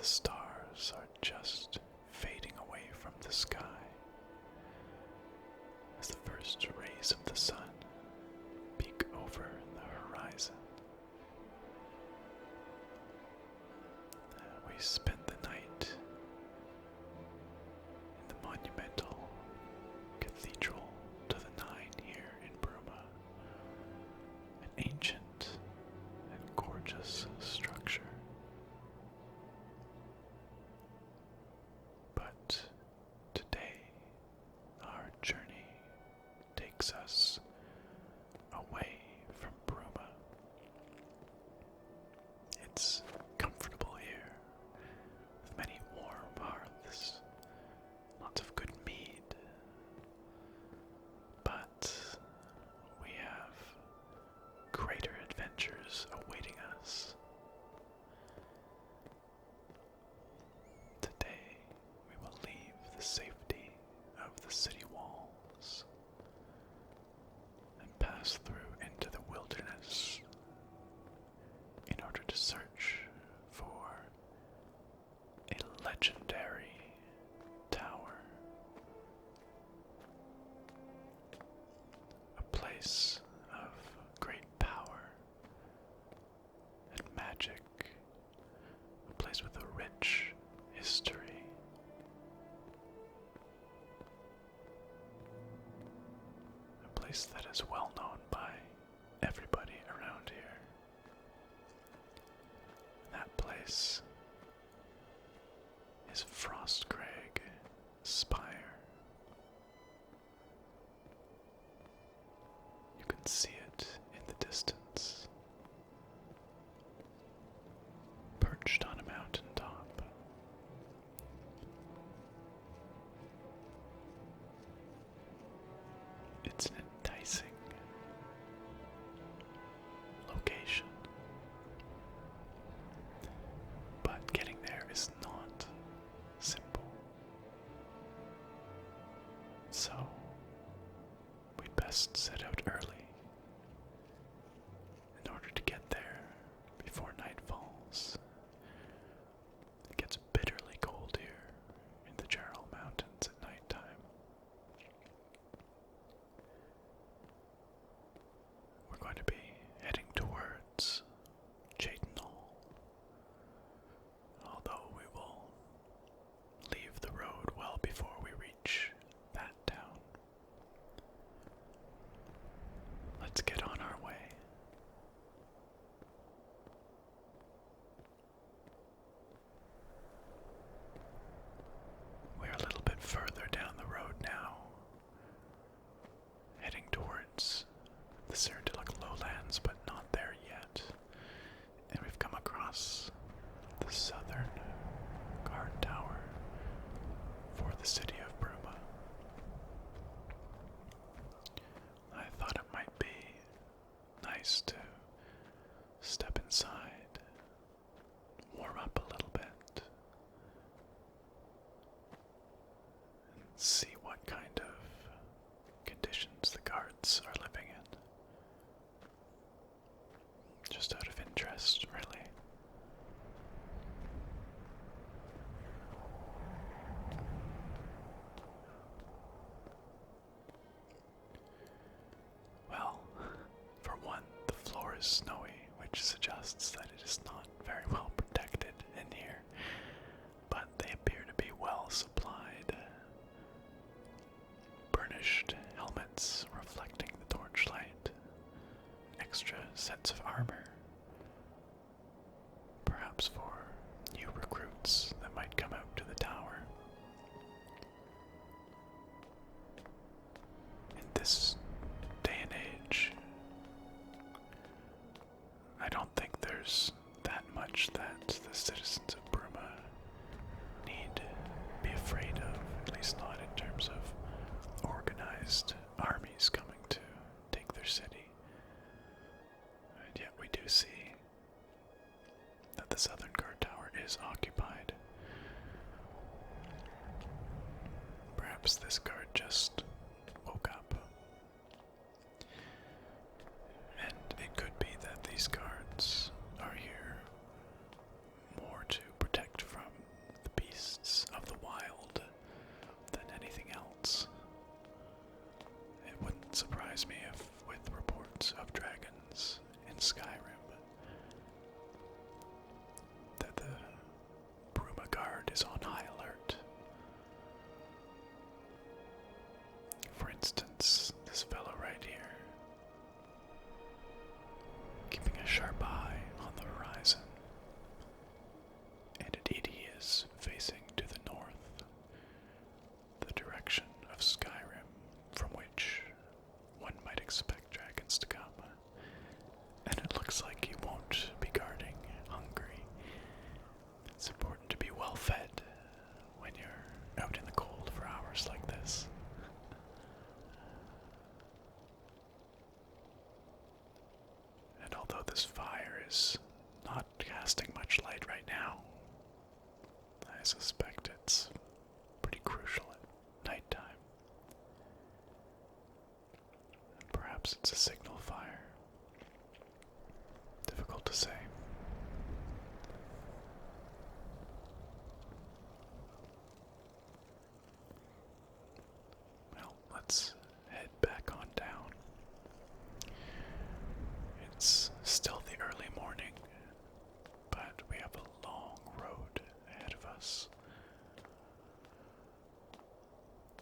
stars are just fading away from the sky as the first rays of the sun peek over the horizon. We spend the night in the monumental Cathedral to the Nine here in Bruma, an ancient and gorgeous structure. But today, our journey takes us away from Bruma. It's comfortable here, with many warm hearths, lots of good mead, but we have greater adventures awaiting us. Today, we will leave the safety of the city walls and pass through into the wilderness in order to search for a legendary tower, a place of great power and magic, a place with a rich history. A place that is well known by everybody around here. That place is Frostcrag Spire. You can see it in the distance, perched on a mountaintop. It's an enticing location, but getting there is not simple. So, we'd best set out early in order to get there before night falls. It gets bitterly cold here in the Jerall Mountains at nighttime. We're going to be heading towards Jadenall, although we will leave the road well before we reach that town. Let's get on our way. We're a little bit further down the road now, heading towards the Cyrodiilic lowlands, but not there yet. And we've come across the southern guard tower for the city of Bruma. I thought it might be nice to step inside, warm up a little bit, and see what kind of conditions the guards are living in. Just out of interest, really. Well, for one, the floor is snowy, which suggests that it is not very well protected in here, but they appear to be well supplied. Burnished helmets reflecting the torchlight, extra sets of armor, perhaps for new recruits that might come out to the tower. In this day and age, I don't think there's that much that the citizens of Bruma need be afraid of, at least not in terms of organized armies coming to take their city. And yet we do see that the southern guard tower is occupied. Perhaps this guard just woke up. And it could be that these guards are here more to protect from is facing to the north, the direction of Skyrim, from which one might expect dragons to come. And it looks like you won't be guarding hungry. It's important to be well fed when you're out in the cold for hours like this. And although this fire is not casting much light right now, I suspect it's pretty crucial at nighttime. And perhaps it's a signal fire. Difficult to say. Well, let's head back on down. It's still the early morning, but we have a long road ahead of us.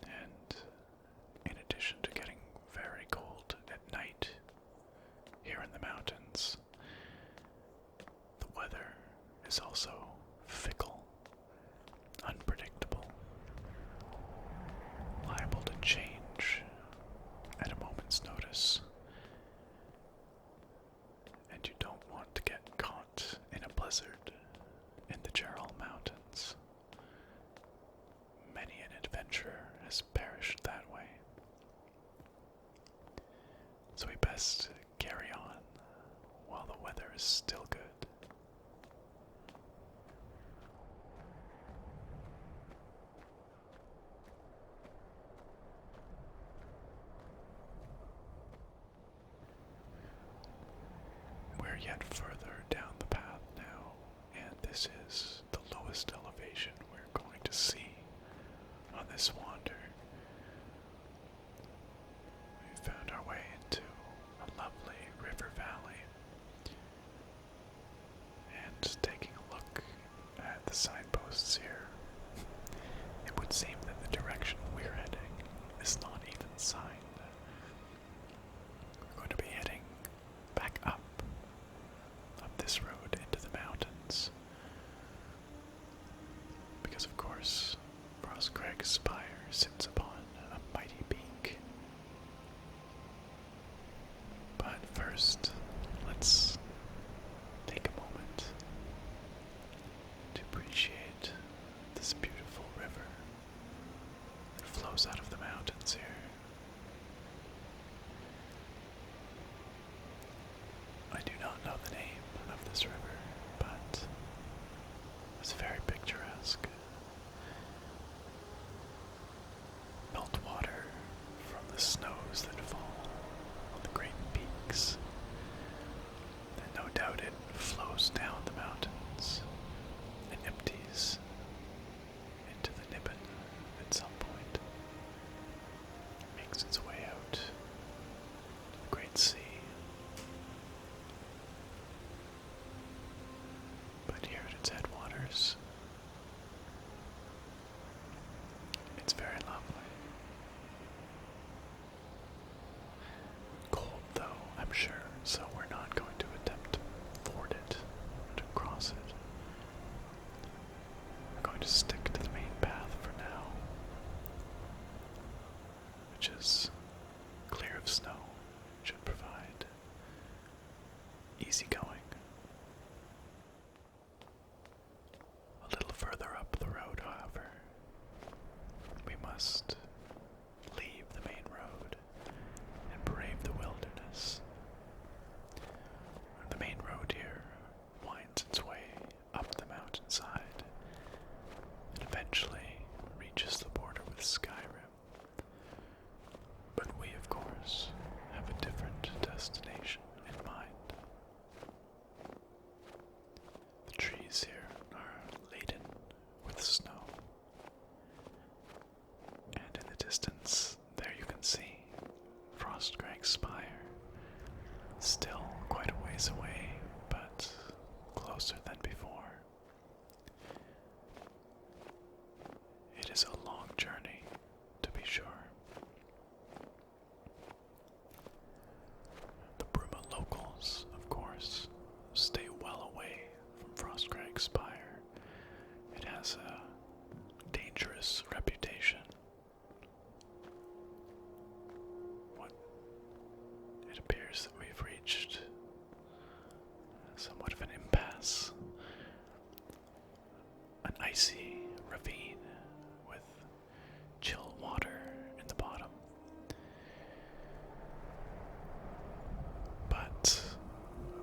And in addition to getting very cold at night here in the mountains, the weather is also fickle, unpredictable, liable to change at a moment's notice. And you don't want to get caught in a blizzard in the Jerall Mountains. Many an adventurer has perished that way. So we best carry on while the weather is still good. We're yet further down the path now, and this is the lowest elevation we're going to see on this wander. We found our way into a lovely river valley, and taking a look at the signposts here, it would seem that the direction we're heading is not even signed. We're going to be heading back up this road into the mountains, because of course Frostcrag Spire sits upon a mighty peak. But first, let's take a moment to appreciate this beautiful river that flows out of the mountains here. I do not know the name of this river, but it's very picturesque. Meltwater from the snows that fall on the great peaks, and no doubt it flows down the mountains and empties into the Nibbin at some point. It makes its way out to the great sea. But here at its headwaters, it's very lovely. Cold though, I'm sure, so we're not going to attempt to ford it or to cross it. We're going to stick to the main path for now, which is clear of snow, should provide easy going. A little further up the road, however, we must leave the main road and brave the wilderness. The main road here winds its way up the mountainside and eventually reaches the border with Skyrim. icy ravine with chill water in the bottom. But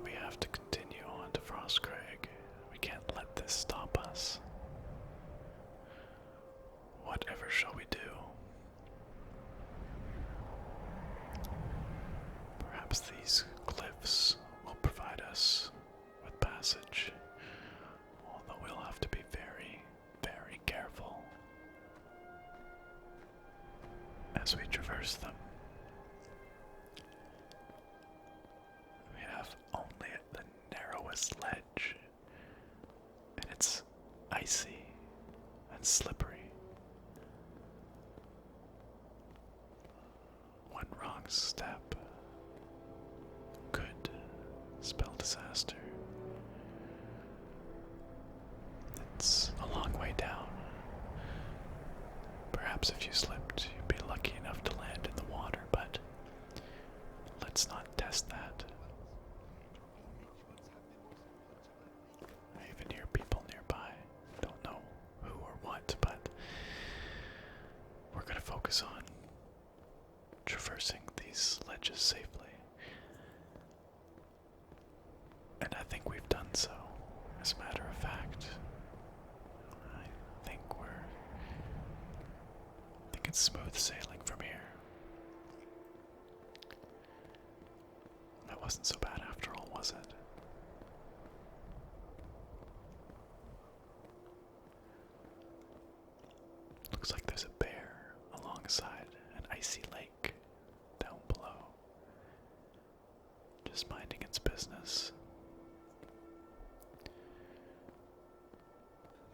we have to continue on to Frostcrag. We can't let this stop us. Whatever shall we do? Perhaps these cliffs will provide us with passage, although we'll have to be very, very careful as we traverse them. We have only the narrowest ledge, and it's icy and slippery. One wrong step could spell disaster. It's a long way down. Perhaps if you slipped, you'd be lucky enough to land in the water, but let's not test that. I even hear people nearby. Don't know who or what, but we're going to focus on traversing these ledges safely. And I think we've done so, as a matter of fact. I think it's smooth sailing from here. That wasn't so bad after all, was it? Looks like there's a bear alongside an icy lake down below, just minding its business.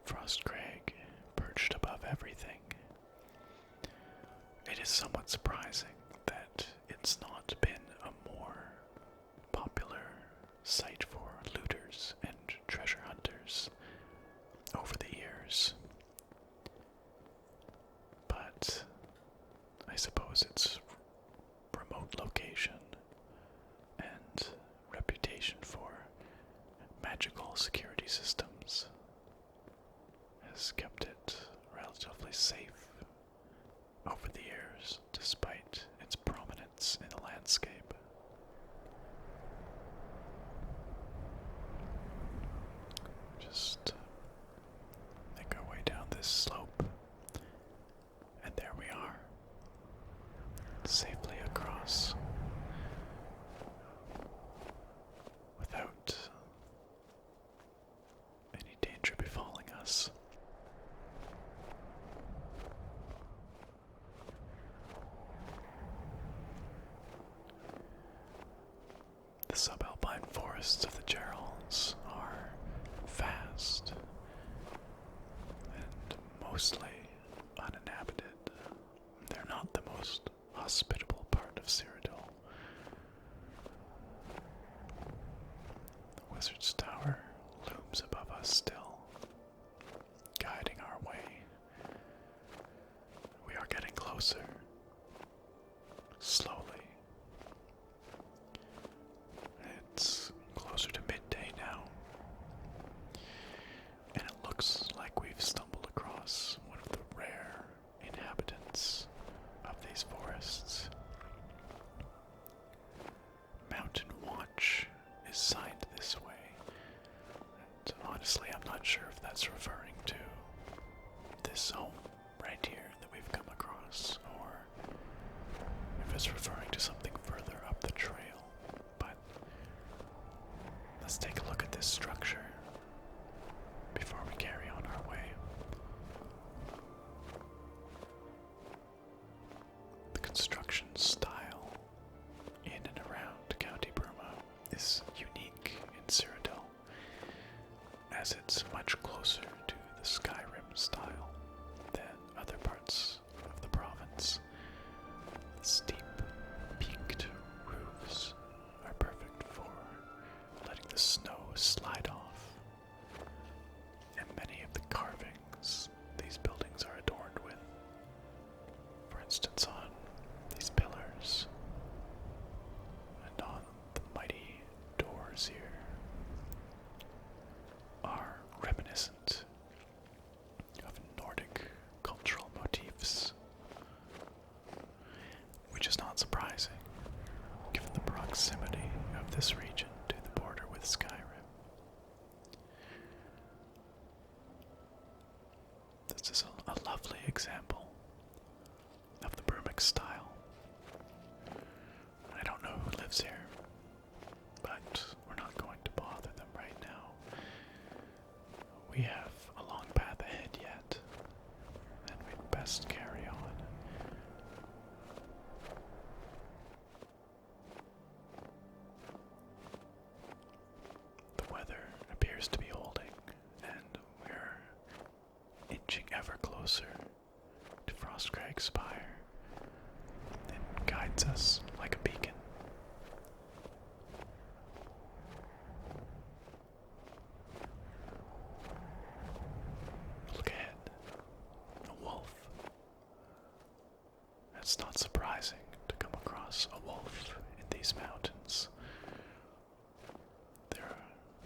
Frostcrag perched above everything. It is somewhat surprising that it's not been a more popular site for looters and treasure hunters over the years. But I suppose its remote location and reputation for magical security systems has kept it relatively safe over the years, despite its prominence in the landscape. Just make our way down this slope, and there we are, safely across, without any danger befalling us. The subalpine forests of the Jeralls are vast and mostly uninhabited. They're not the most hospitable part of Cyrodiil. The Wizard's Tower looms above us still, guiding our way. We are getting closer, slowly. It's closer to midday now, and it looks like we've stumbled across one of the rare inhabitants of these forests. Mountain Watch is signed this way, and honestly I'm not sure if that's referring to this home right here that we've come across, or if it's referring to something further up the trail. Let's take a look at this structure before we carry on our way. The construction style in and around County Bruma is unique in Cyrodiil, as it's much closer to the Skyrim style than other parts of the province. Steep, peaked roofs are perfect for letting the snow slide off, and many of the carvings these buildings are adorned with, for instance on these pillars and on the mighty doors here, are reminiscent example of the Bruma style. I don't know who lives here, but we're not going to bother them right now. We have a long path ahead yet, and we'd best carry on. The weather appears to be holding, and we're inching ever closer to Frostcrag Spire. It guides us like a beacon. Look ahead. A wolf. It's not surprising to come across a wolf in these mountains. They're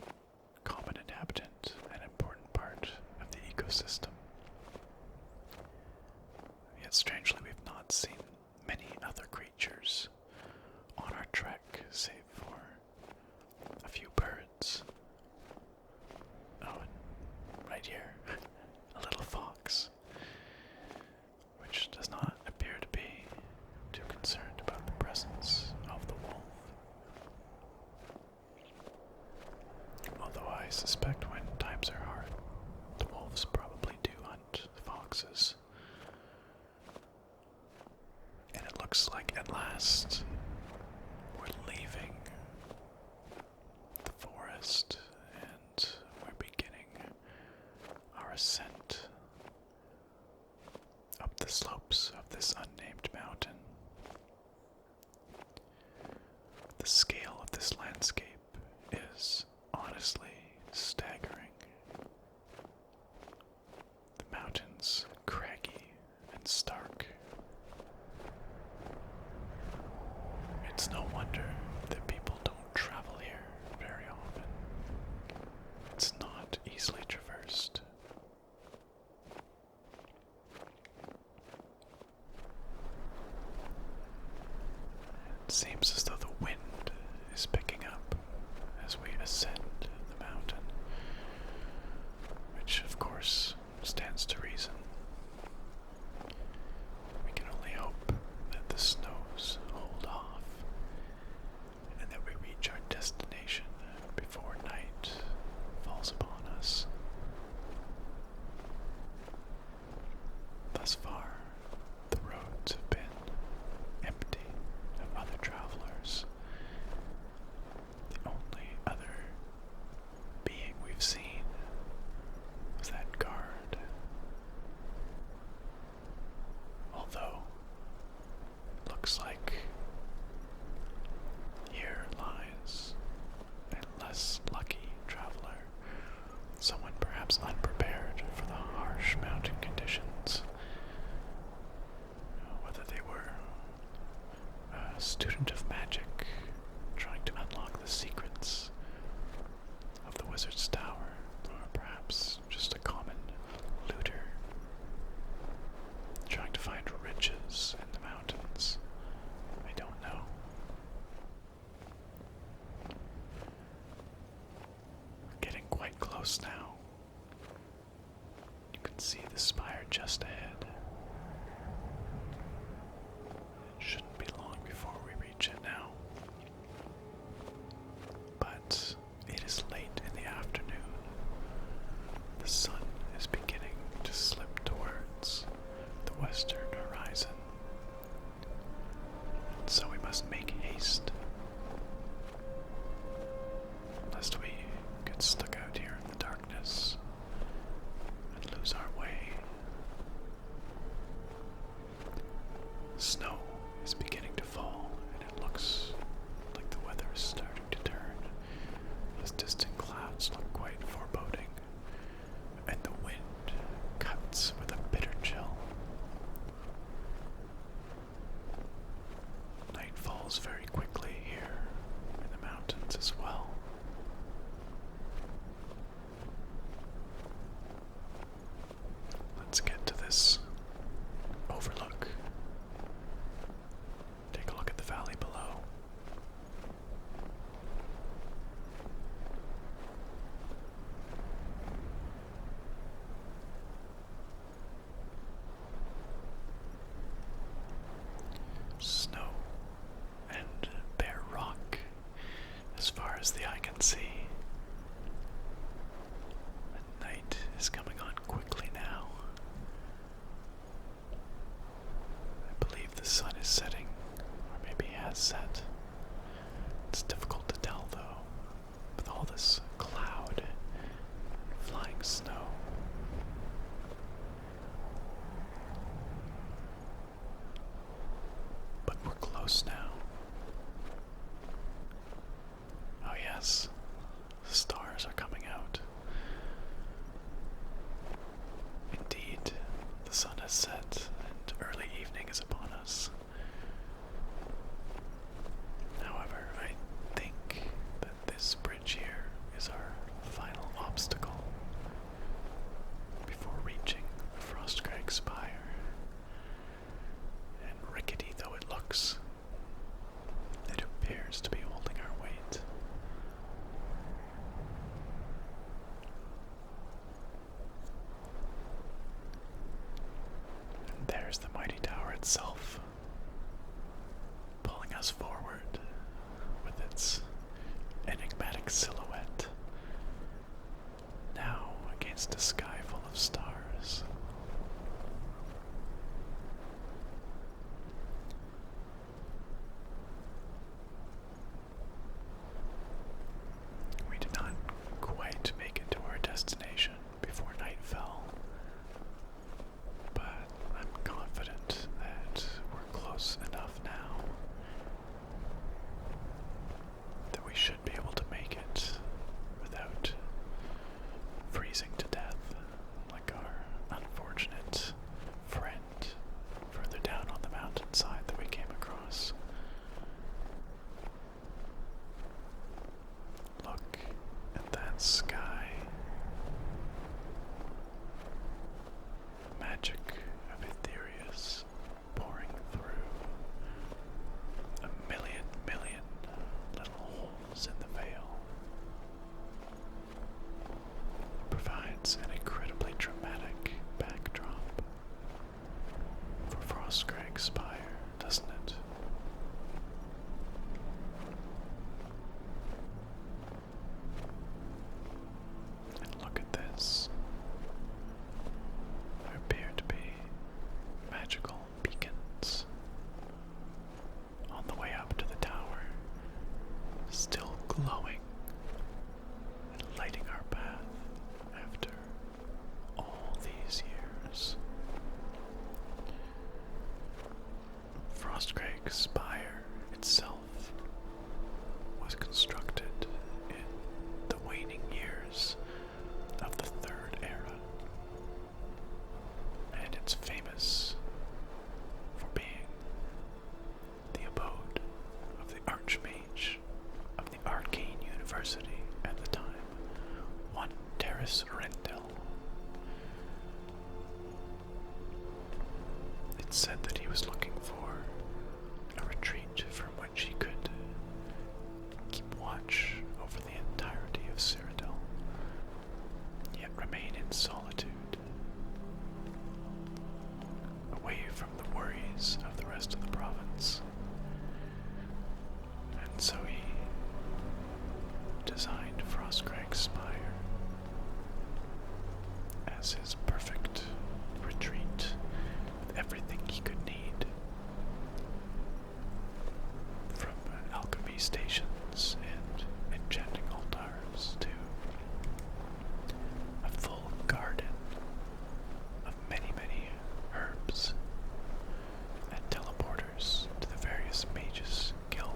a common inhabitant, an important part of the ecosystem. Yet strangely, we've not seen many other creatures on our trek, save for a few birds. Oh, and right here, a little fox, which does not appear to be too concerned about the presence of the wolf. Although I suspect when times are hard, the wolves probably do hunt foxes. And it looks like at last we're leaving the forest and we're beginning our ascent up the slopes of this unnamed mountain. The scale of this landscape is honestly staggering. The mountains craggy and stark. It's no wonder that people don't travel here very often. It's not easily traversed. It seems as though the wind is picking up as we ascend the mountain, which of course stands to reason. We can only hope that the snows hold off and that we reach our destination before night falls upon us. Thus far, the roads have been empty of other travelers. The only other being we've seen was that guard. Although, looks like here lies a less lucky traveler, someone perhaps unprepared for the harsh mountain conditions. Whether they were a student of magic trying to unlock the secrets of the wizard's tower, or perhaps just a common looter trying to find riches in the mountains. I don't know. We're getting quite close now. You can see the spire just ahead. It shouldn't be long before we reach it now. But it is late in the afternoon. The sun is beginning to slip towards the western horizon. So we must make haste, lest we get stuck out here in the darkness and lose our way. there's the mighty tower itself, pulling us forward with its enigmatic silhouette, now against a sky full of stars. We did not quite make it to our destination before night fell, but I'm confident that we're close enough now that we should be able to make it without freezing to death like our unfortunate friend further down on the mountainside that we came across. Look at that sky. Magic of Etherius pouring through a million little holes in the veil. Provides an incredibly dramatic backdrop for Frostcrag Spire, doesn't it? And look at this. There appear to be magical beacons on the way up to the tower, still glowing and lighting our path after all these years. Frostcrag Spire itself was constructed in the waning years of the Third Era, and it's famous for being the abode of the Archmage of the Arcane University at the time, one Terrace Rendell. It said that he was looking for a retreat from which he could keep watch over the entirety of Cyrodiil, yet remain in solitude, away from the worries of the rest of the province. And so he designed Frostcrag Spire as his perfect retreat with everything he could need, from alchemy stations and enchanting altars to a full garden of many herbs and teleporters to the various mages' guild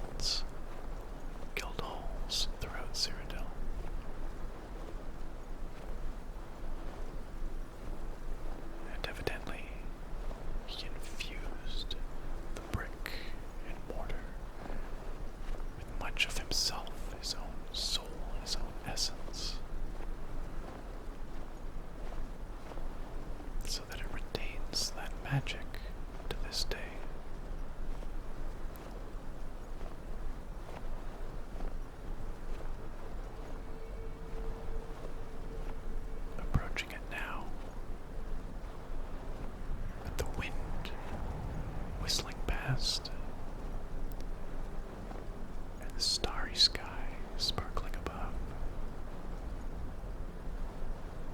halls throughout Cyrodiil. And evidently, he infused the brick and mortar with much of himself, his own soul, his own essence, so that it retains that magic to this day. Approaching it now, with the wind whistling past, and the starry sky sparkling above,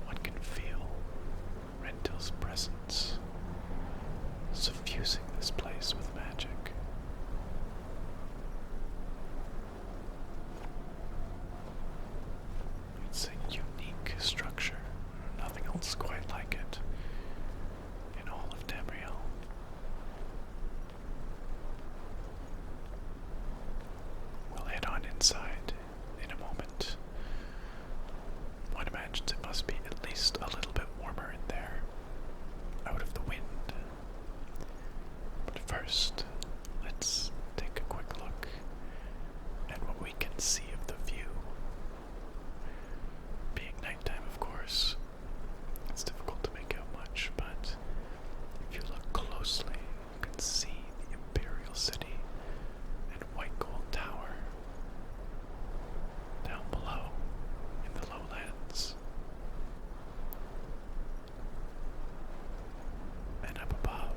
one can feel Rendell's presence suffusing this place with magic. It's a unique structure, nothing else quite like it in all of Tamriel. We'll head on inside in a moment. One imagines it must be at least a little bit warmer in there, out of the wind. But first, let's take a quick look at what we can see of the view. Being nighttime, of course, it's difficult to make out much, but if you look closely, you can see the Imperial City and White Gold Tower down below in the lowlands. And up above,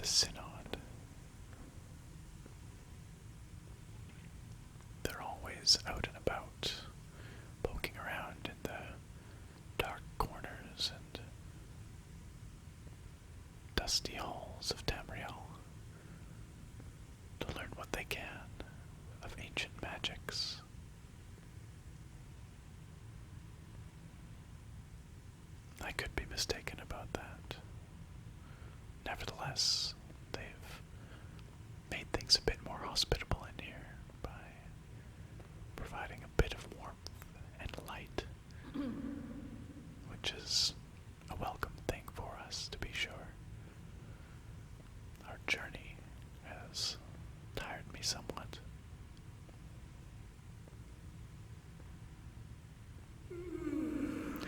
Synod. They're always out and about, poking around in the dark corners and dusty halls of Tamriel to learn what they can of ancient magics. I could be mistaken about that. Nevertheless, they've made things a bit more hospitable in here by providing a bit of warmth and light, which is a welcome thing for us, to be sure. Our journey has tired me somewhat. And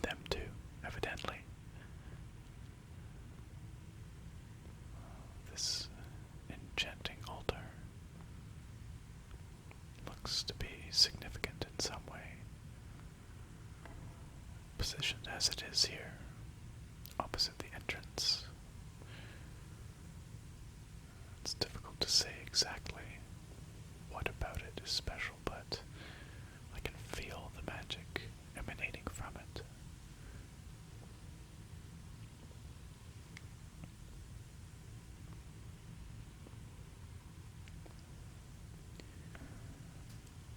them too, evidently. This enchanting altar looks to be significant in some way. Positioned as it is here, opposite the entrance. It's difficult to say exactly what about it is special, but I can feel the magic emanating from it.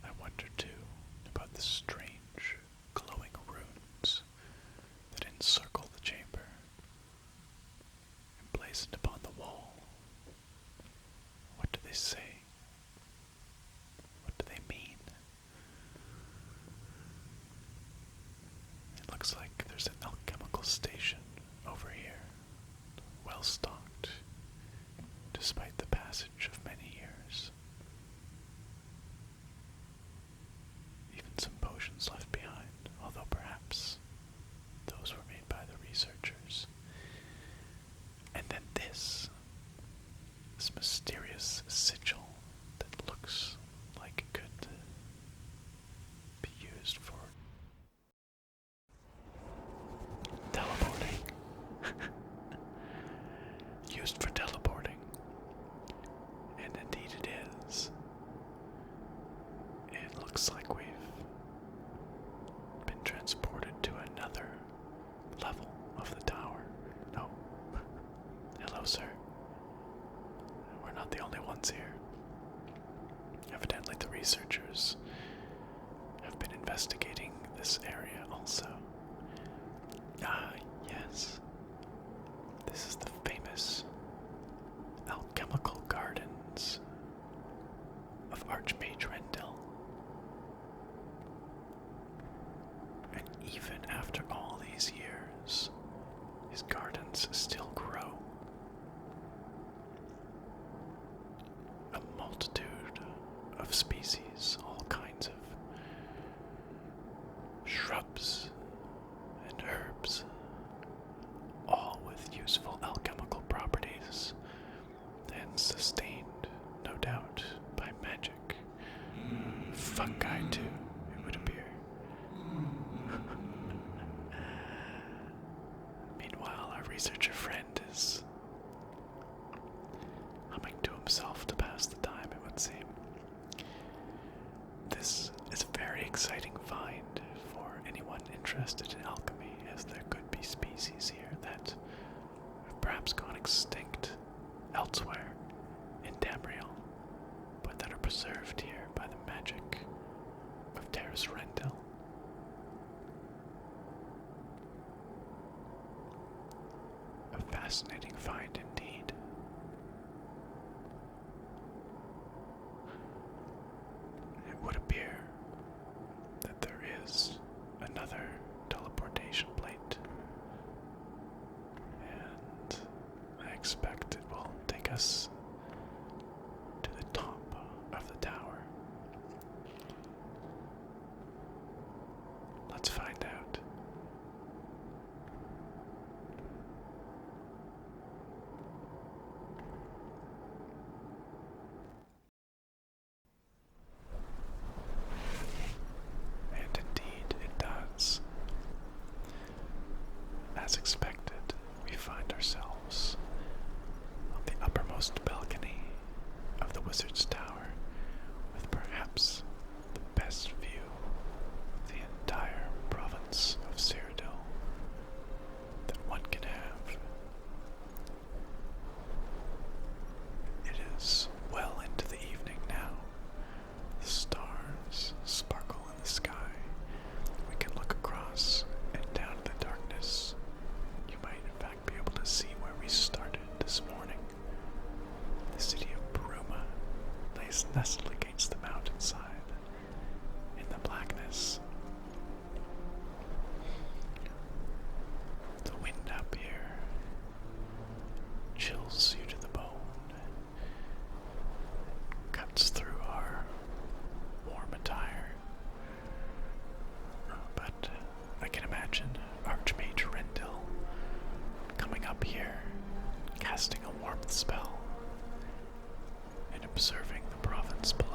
I wonder too about the strange glowing runes that encircle the chamber, emblazoned upon the wall. What do they say? What do they mean? It looks like there's an alchemical station over here, well stocked, despite the passage of many years. Even some potions left behind, although perhaps those were made by the researchers. And then this mysterious sigil that looks like it could be used for teleporting. Used for teleporting. And indeed it is. It looks like we've been transported to another level of the tower. No. Hello, sir. We're not the only ones here. Evidently the researchers have been investigating this area also. Ah, yes. This is the famous alchemical gardens of Archmage Rendell. And even after all these years, his gardens still grow. A multitude of species, all kinds of shrubs and herbs, all with useful alchemical properties, and sustained, no doubt, by magic. Fungi too, it would appear. Meanwhile, our researcher friend is humming to himself to pass the time, it would seem. This is a very exciting find for anyone interested in alchemy, as there could be species here that have perhaps gone extinct elsewhere in Tamriel, but that are preserved here by the magic of Terrace Rendell. A fascinating find indeed. It would appear that there is another teleportation plate, and I expect it will take us to the top of the tower. Let's find out. And indeed it does. As expected, we find ourselves topmost balcony of the Wizard's Tower, with perhaps the best view of the entire province of Cyrodiil that one can have. It is well into the evening now. The stars sparkle in the sky. We can look across and down the darkness. You might in fact be able to see where we started this morning. The city of Bruma lays nestled against the mountainside in the blackness. The wind up here chills you to the bone, cuts through our warm attire. But I can imagine Archmage Rendil coming up here, casting a warmth spell, and observing the province below.